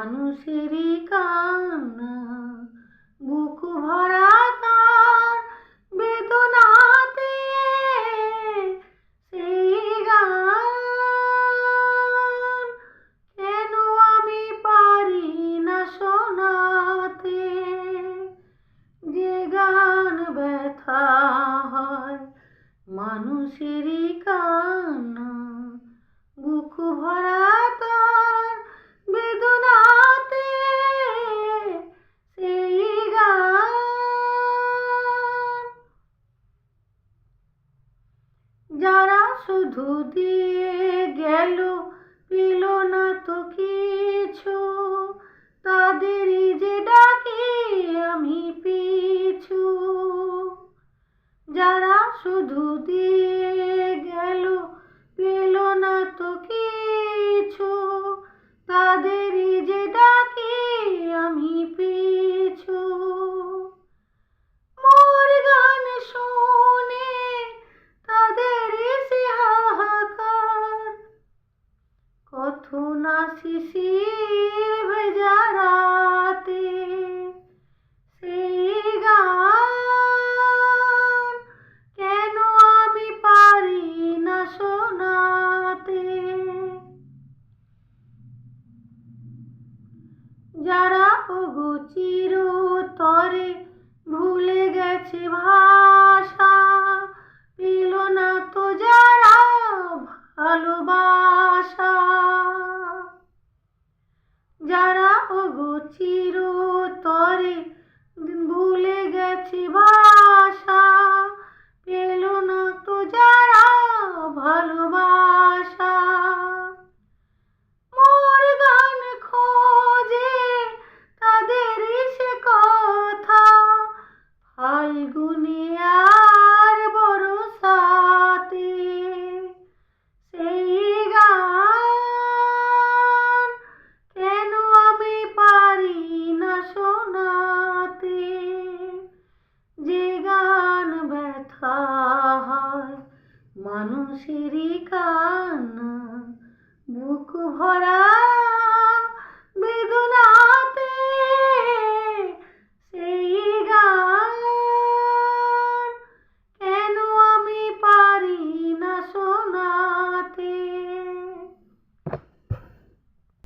মানুষেরই কান্না বুক ভরা তার বেদনাতে সেই গান কেন আমি পারি না শোনাতে যে গান ব্যথা হয় মানুষেরই কান্না বুক ভরা তার বেদনাতে সেই গান যারা শুধু দিয়ে গেল পেল না তো কিছু তাদেরই যে ডাকি আমি পিছু যারা শুধু দিয়ে গেল পেল না তো কিছু তাদেরই যে ডাকি আমি পিছু মোর গান শুনে তাদেরই সে হাহাকার কত না শিশির ভেজা রাতে সেই গান কেন আমি পারি না শোনাতে যারা ওগো চিরতরে ভুলে গেছে ভাষা পেল না তো যারা ভালোবাসা যারা ওগো চিরতরে ভুলে গেছে ভাষা পেল না তো যারা ভালোবাসা